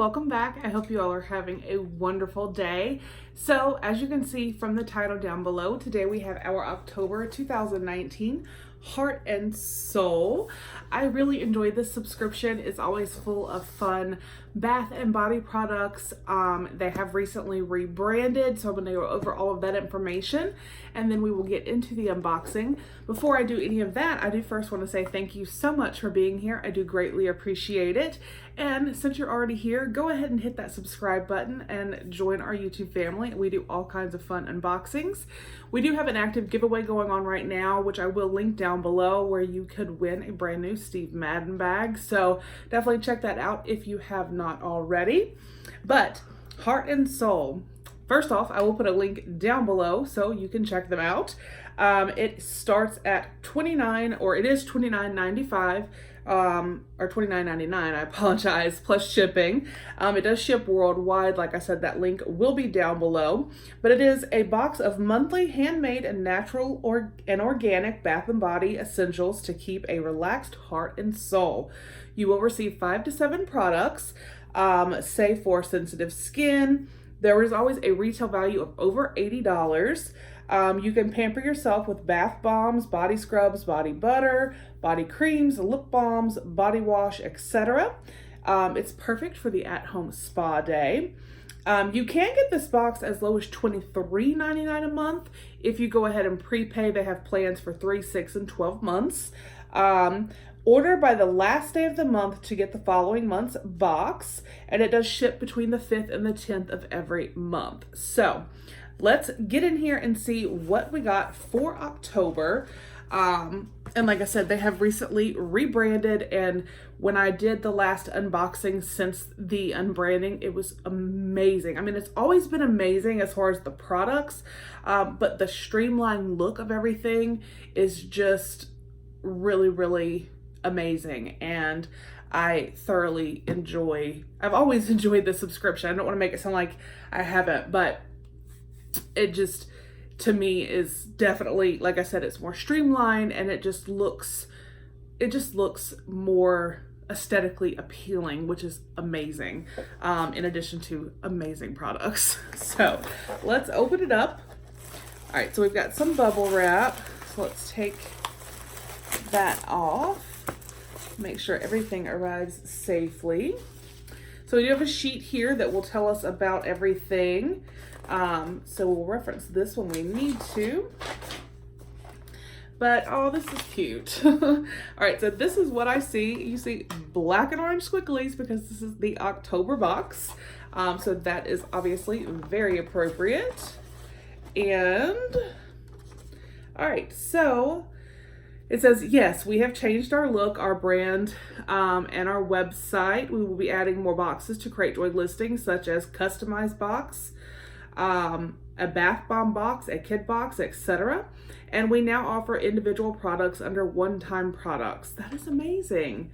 welcome back. I hope you all are having a wonderful day. So as you can see from the title down below, today we have our October 2019 Heart and Soul. I really enjoyed this subscription. It's always full of fun bath and body products. They have recently rebranded, so I'm going to go over all of that information and then we will get into the unboxing. Before I do any of that, I do first want to say thank you so much for being here. I do greatly appreciate it. And since you're already here, go ahead and hit that subscribe button and join our YouTube family. We do all kinds of fun unboxings. We do have an active giveaway going on right now, which I will link down below, where you could win a brand new Steve Madden bag. So definitely check that out if you have not already. But Heart and Soul. First off, I will put a link down below so you can check them out. It starts at $29.95 or $29.99, I apologize, plus shipping. It does ship worldwide. Like I said, that link will be down below. But it is a box of monthly handmade and natural and organic bath and body essentials to keep a relaxed heart and soul. You will receive 5 to 7 products, safe for sensitive skin. There is always a retail value of over $80. You can pamper yourself with bath bombs, body scrubs, body butter, body creams, lip balms, body wash, etc. It's perfect for the at-home spa day. You can get this box as low as $23.99 a month. If you go ahead and prepay, they have plans for 3, 6, and 12 months. Order by the last day of the month to get the following month's box, and it does ship between the 5th and the 10th of every month. So let's get in here and see what we got for October. And like I said, they have recently rebranded, and when I did the last unboxing since the unbranding, it was amazing. I mean, it's always been amazing as far as the products, but the streamlined look of everything is just really, really amazing. And I thoroughly I've always enjoyed the subscription. I don't want to make it sound like I haven't, but it just, to me, is definitely, like I said, it's more streamlined, and it just looks more aesthetically appealing, which is amazing, in addition to amazing products. So let's open it up. All right, so we've got some bubble wrap. So let's take that off. Make sure everything arrives safely. So we do have a sheet here that will tell us about everything. So we'll reference this when we need to. But, oh, this is cute. All right, so this is what I see. You see black and orange squigglies because this is the October box. So that is obviously very appropriate. And, all right, so it says, yes, we have changed our look, our brand, and our website. We will be adding more boxes to Crate Joy listings, such as customized box, a bath bomb box, a kid box, etc. And we now offer individual products under one-time products. That is amazing.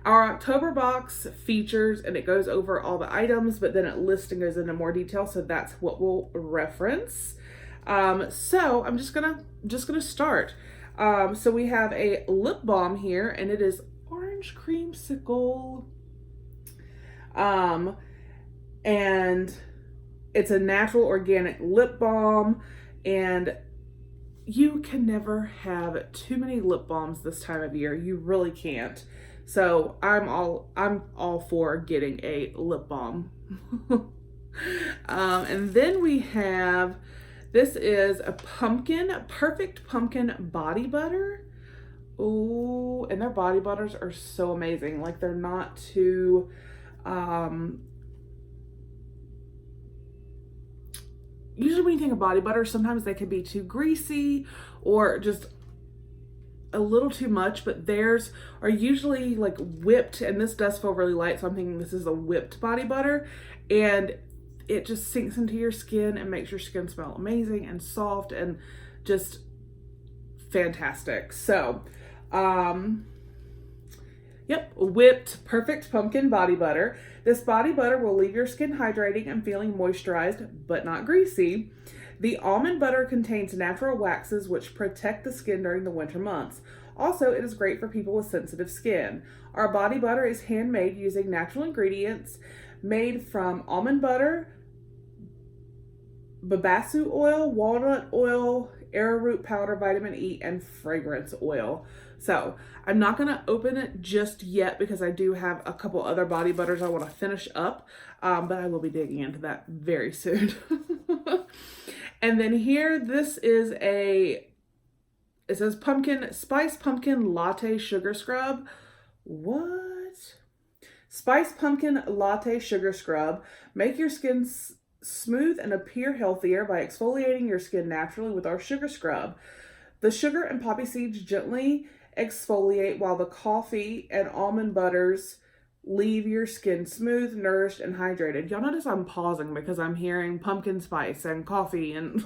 Our October box features, and it goes over all the items, but then it lists and goes into more detail. So that's what we'll reference. So I'm just gonna start. So we have a lip balm here, and it is orange creamsicle. And it's a natural organic lip balm, and you can never have too many lip balms this time of year. You really can't. So I'm all for getting a lip balm. And then we have, this is a perfect pumpkin body butter. Oh, and their body butters are so amazing. Like, they're not too, usually when you think of body butter, sometimes they can be too greasy or just a little too much, but theirs are usually like whipped, and this does feel really light, so I'm thinking this is a whipped body butter, and it just sinks into your skin and makes your skin smell amazing and soft and just fantastic. So, yep, whipped perfect pumpkin body butter. This body butter will leave your skin hydrating and feeling moisturized, but not greasy. The almond butter contains natural waxes which protect the skin during the winter months. Also, it is great for people with sensitive skin. Our body butter is handmade using natural ingredients made from almond butter, babasu oil, walnut oil, arrowroot powder, vitamin E, and fragrance oil. So I'm not going to open it just yet because I do have a couple other body butters I want to finish up, but I will be digging into that very soon. And then here, this is it says spice pumpkin latte sugar scrub. What? Spice pumpkin latte sugar scrub. Make your skin smooth and appear healthier by exfoliating your skin naturally with our sugar scrub. The sugar and poppy seeds gently exfoliate while the coffee and almond butters leave your skin smooth, nourished, and hydrated. Y'all notice I'm pausing because I'm hearing pumpkin spice and coffee and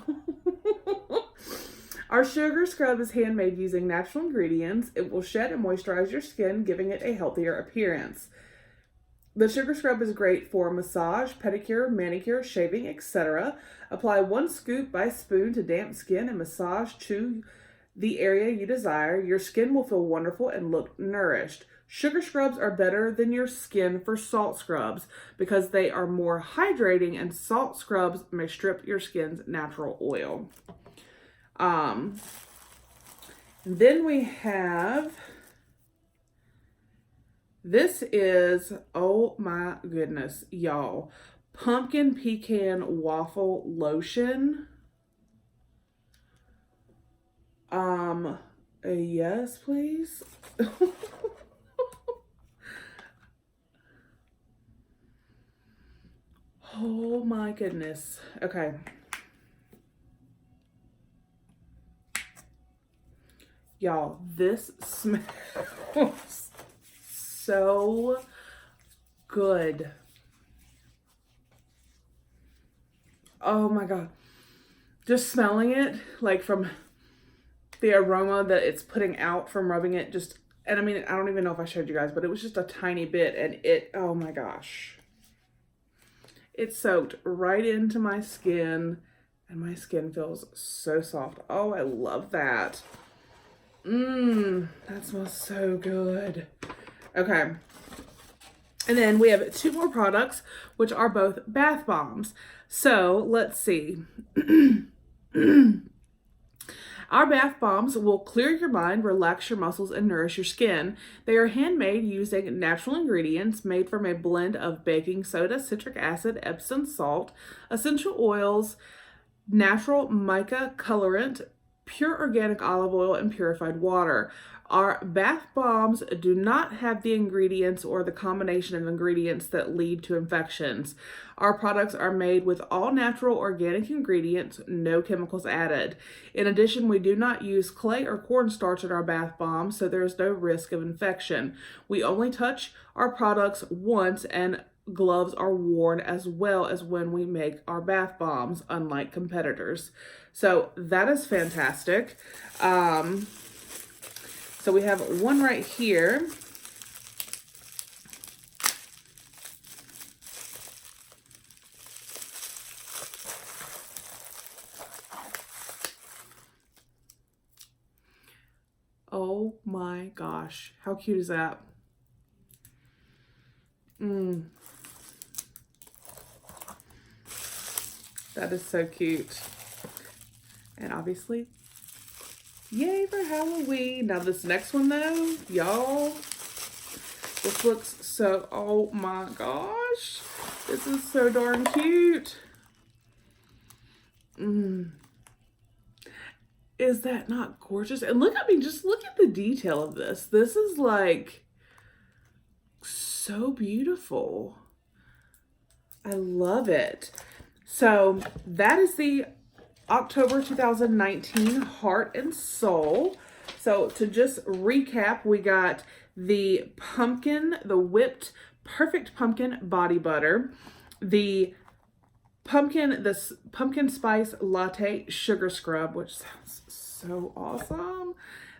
Our sugar scrub is handmade using natural ingredients. It will shed and moisturize your skin, giving it a healthier appearance. The sugar scrub is great for massage, pedicure, manicure, shaving, etc. Apply 1 scoop by spoon to damp skin and massage to the area you desire. Your skin will feel wonderful and look nourished. Sugar scrubs are better than your skin for salt scrubs because they are more hydrating, and salt scrubs may strip your skin's natural oil. Then we have, this is, oh my goodness, y'all, pumpkin pecan waffle lotion. Yes, please. Oh my goodness. Okay. Y'all, this smells so good. Oh my God. Just smelling it, like from the aroma that it's putting out from rubbing it, just, and I mean, I don't even know if I showed you guys, but it was just a tiny bit, and it, oh my gosh. It soaked right into my skin, and my skin feels so soft. Oh, I love that. That smells so good. Okay. And then we have 2 more products, which are both bath bombs. So let's see. Our bath bombs will clear your mind, relax your muscles, and nourish your skin. They are handmade using natural ingredients made from a blend of baking soda, citric acid, Epsom salt, essential oils, natural mica colorant, pure organic olive oil, and purified water. Our bath bombs do not have the ingredients or the combination of ingredients that lead to infections. Our products are made with all natural organic ingredients, no chemicals added. In addition, we do not use clay or cornstarch in our bath bombs, so there is no risk of infection. We only touch our products once, and gloves are worn as well as when we make our bath bombs, unlike competitors. So that is fantastic. So we have one right here. Oh my gosh, how cute is that? That is so cute. And obviously, yay for Halloween. Now this next one though, y'all, this looks so, oh my gosh, this is so darn cute. Is that not gorgeous? And look, I mean, just look at the detail of this. This is like so beautiful. I love it. So that is the October 2019 Heart and Soul. So to just recap, we got the whipped perfect pumpkin body butter, the pumpkin spice latte sugar scrub, which sounds so awesome,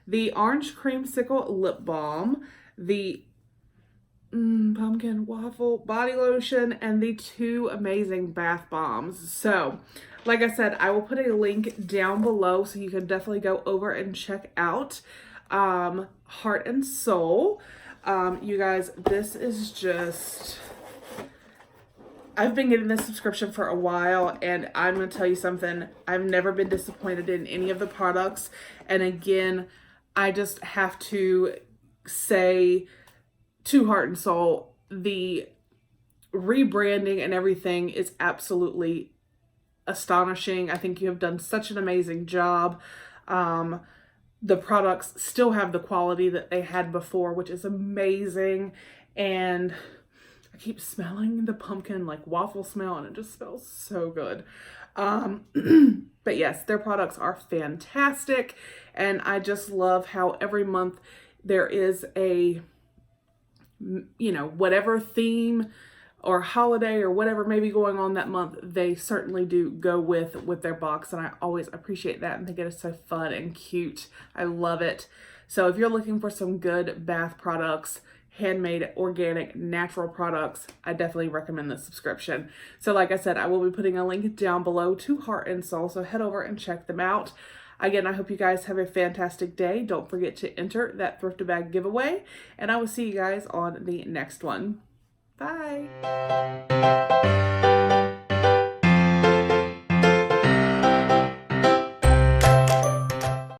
the orange creamsicle lip balm, the pumpkin waffle body lotion, and the 2 amazing bath bombs. So like I said, I will put a link down below so you can definitely go over and check out Heart and Soul. You guys, this is just I've been getting this subscription for a while, and I'm going to tell you something. I've never been disappointed in any of the products. And again, I just have to say, to heart and soul, the rebranding and everything is absolutely astonishing. I think you have done such an amazing job. The products still have the quality that they had before, which is amazing. And I keep smelling the pumpkin like waffle smell, and it just smells so good. But yes, their products are fantastic, and I just love how every month there is a, whatever theme or holiday or whatever may be going on that month, they certainly do go with their box, and I always appreciate that and think it is so fun and cute. I love it. So if you're looking for some good bath products, handmade, organic, natural products, I definitely recommend this subscription. So like I said, I will be putting a link down below to Heart and Soul, so head over and check them out. Again, I hope you guys have a fantastic day. Don't forget to enter that thrifted bag giveaway, and I will see you guys on the next one. Bye.